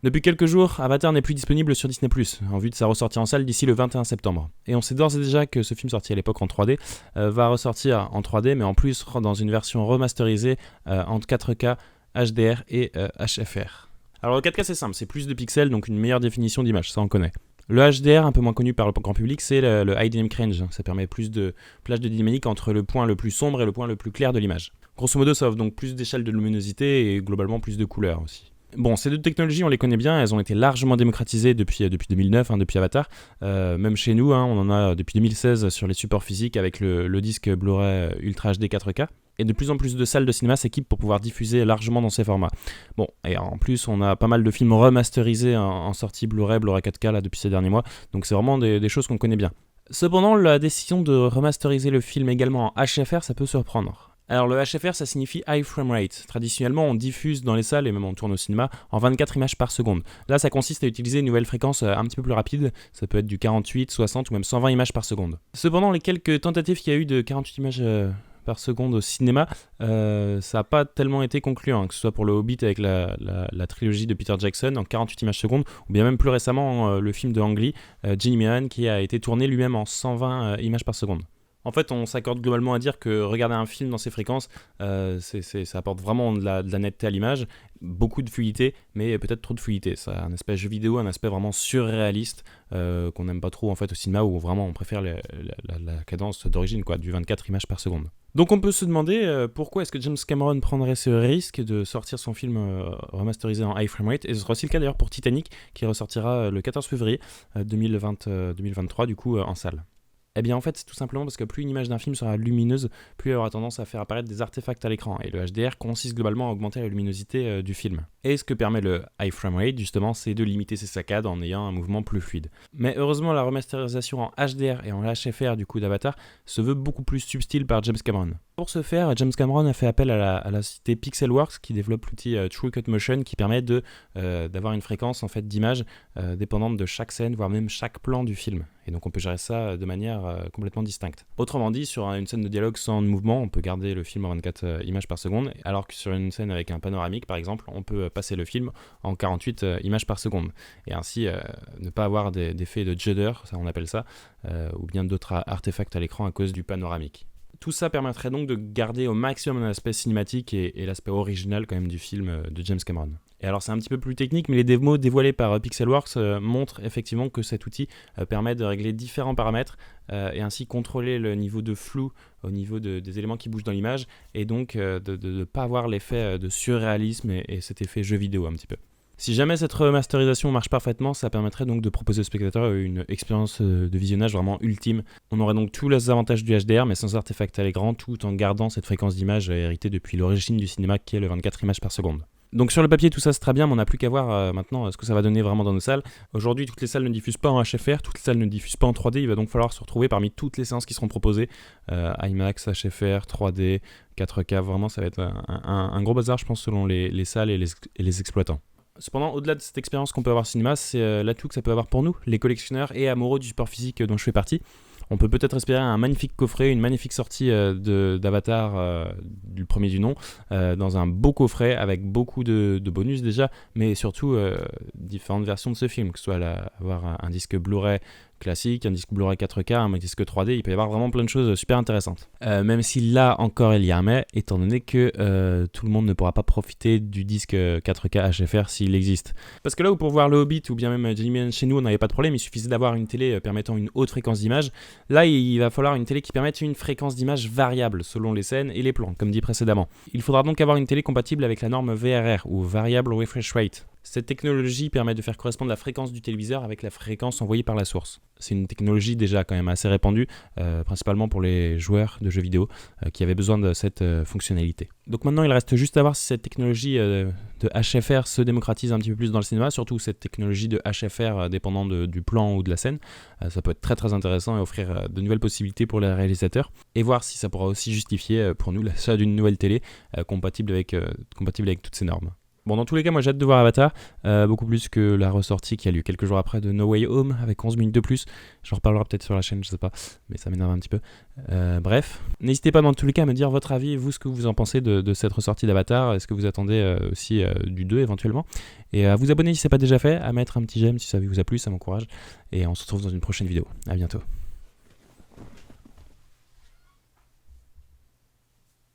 Depuis quelques jours, Avatar n'est plus disponible sur Disney+, en vue de sa ressortie en salle d'ici le 21 septembre. Et on sait d'ores et déjà que ce film sorti à l'époque en 3D va ressortir en 3D, mais en plus dans une version remasterisée en 4K, HDR et HFR. Alors le 4K c'est simple, c'est plus de pixels, donc une meilleure définition d'image, ça on connaît. Le HDR, un peu moins connu par le grand public, c'est le High Dynamic Range. Ça permet plus de plage de dynamique entre le point le plus sombre et le point le plus clair de l'image. Grosso modo, ça offre donc plus d'échelle de luminosité et globalement plus de couleurs aussi. Bon, ces deux technologies, on les connaît bien, elles ont été largement démocratisées depuis 2009, depuis Avatar. Même chez nous, on en a depuis 2016 sur les supports physiques avec le disque Blu-ray Ultra HD 4K. Et de plus en plus de salles de cinéma s'équipent pour pouvoir diffuser largement dans ces formats. Bon, et en plus, on a pas mal de films remasterisés en sortie Blu-ray 4K là, depuis ces derniers mois. Donc c'est vraiment des choses qu'on connaît bien. Cependant, la décision de remasteriser le film également en HFR, ça peut surprendre. Alors le HFR, ça signifie High Frame Rate. Traditionnellement, on diffuse dans les salles, et même on tourne au cinéma, en 24 images par seconde. Là, ça consiste à utiliser une nouvelle fréquence un petit peu plus rapide. Ça peut être du 48, 60 ou même 120 images par seconde. Cependant, les quelques tentatives qu'il y a eu de 48 images par seconde au cinéma, ça n'a pas tellement été concluant, que ce soit pour le Hobbit avec la trilogie de Peter Jackson en 48 images secondes, ou bien même plus récemment le film de Ang Lee, Ginny Man, qui a été tourné lui-même en 120 images par seconde. En fait, on s'accorde globalement à dire que regarder un film dans ces fréquences, ça apporte vraiment de la netteté à l'image, beaucoup de fluidité, mais peut-être trop de fluidité. Ça a un aspect jeu vidéo, un aspect vraiment surréaliste qu'on n'aime pas trop en fait au cinéma, où vraiment on préfère la cadence d'origine, du 24 images par seconde. Donc on peut se demander pourquoi est-ce que James Cameron prendrait ce risque de sortir son film remasterisé en high frame rate, et ce sera aussi le cas d'ailleurs pour Titanic, qui ressortira le 14 février 2023 du coup en salle. Eh bien en fait c'est tout simplement parce que plus une image d'un film sera lumineuse, plus elle aura tendance à faire apparaître des artefacts à l'écran, et le HDR consiste globalement à augmenter la luminosité du film. Et ce que permet le high frame rate justement, c'est de limiter ces saccades en ayant un mouvement plus fluide. Mais heureusement la remasterisation en HDR et en HFR du coup d'Avatar se veut beaucoup plus subtile par James Cameron. Pour ce faire, James Cameron a fait appel à la société Pixelworks qui développe l'outil True Cut Motion, qui permet d'avoir une fréquence en fait d'image dépendante de chaque scène, voire même chaque plan du film. Et donc on peut gérer ça de manière complètement distincte. Autrement dit, sur une scène de dialogue sans mouvement, on peut garder le film en 24 images par seconde, alors que sur une scène avec un panoramique par exemple, on peut passer le film en 48 images par seconde. Et ainsi ne pas avoir d'effet de judder, ça on appelle ça, ou bien d'autres artefacts à l'écran à cause du panoramique. Tout ça permettrait donc de garder au maximum l'aspect cinématique et l'aspect original quand même du film de James Cameron. Et alors c'est un petit peu plus technique, mais les démos dévoilées par Pixelworks montrent effectivement que cet outil permet de régler différents paramètres et ainsi contrôler le niveau de flou au niveau des éléments qui bougent dans l'image, et donc de ne pas avoir l'effet de surréalisme et cet effet jeu vidéo un petit peu. Si jamais cette remasterisation marche parfaitement, ça permettrait donc de proposer au spectateur une expérience de visionnage vraiment ultime. On aurait donc tous les avantages du HDR, mais sans artefact à l'écran, tout en gardant cette fréquence d'image héritée depuis l'origine du cinéma, qui est le 24 images par seconde. Donc sur le papier tout ça c'est très bien, mais on n'a plus qu'à voir maintenant ce que ça va donner vraiment dans nos salles. Aujourd'hui toutes les salles ne diffusent pas en HFR, toutes les salles ne diffusent pas en 3D, il va donc falloir se retrouver parmi toutes les séances qui seront proposées, IMAX, HFR, 3D, 4K, vraiment ça va être un gros bazar je pense selon les salles et les exploitants. Cependant, au-delà de cette expérience qu'on peut avoir au cinéma, c'est l'atout que ça peut avoir pour nous, les collectionneurs et amoureux du support physique dont je fais partie. On peut peut-être espérer un magnifique coffret, une magnifique sortie d'Avatar du premier du nom, dans un beau coffret avec beaucoup de bonus déjà, mais surtout différentes versions de ce film, que ce soit avoir un disque Blu-ray classique, un disque Blu-ray 4K, un disque 3D, il peut y avoir vraiment plein de choses super intéressantes. Même si là encore il y a un mais, étant donné que tout le monde ne pourra pas profiter du disque 4K HFR s'il existe. Parce que là où pour voir le Hobbit ou bien même Ginny Man chez nous on n'avait pas de problème, il suffisait d'avoir une télé permettant une haute fréquence d'image. Là il va falloir une télé qui permette une fréquence d'image variable selon les scènes et les plans, comme dit précédemment. Il faudra donc avoir une télé compatible avec la norme VRR ou Variable Refresh Rate. Cette technologie permet de faire correspondre la fréquence du téléviseur avec la fréquence envoyée par la source. C'est une technologie déjà quand même assez répandue, principalement pour les joueurs de jeux vidéo qui avaient besoin de cette fonctionnalité. Donc maintenant il reste juste à voir si cette technologie de HFR se démocratise un petit peu plus dans le cinéma, surtout cette technologie de HFR dépendant du plan ou de la scène. Ça peut être très très intéressant et offrir de nouvelles possibilités pour les réalisateurs, et voir si ça pourra aussi justifier pour nous l'achat d'une nouvelle télé compatible avec toutes ces normes. Bon, dans tous les cas, moi j'ai hâte de voir Avatar, beaucoup plus que la ressortie qui a lieu quelques jours après de No Way Home, avec 11 minutes de plus. J'en reparlerai peut-être sur la chaîne, je sais pas, mais ça m'énerve un petit peu. Bref, n'hésitez pas dans tous les cas à me dire votre avis, vous, ce que vous en pensez de cette ressortie d'Avatar. Est-ce que vous attendez aussi du 2 éventuellement? Et à vous abonner si ce n'est pas déjà fait, à mettre un petit j'aime si ça vous a plu, ça m'encourage. Et on se retrouve dans une prochaine vidéo. À bientôt.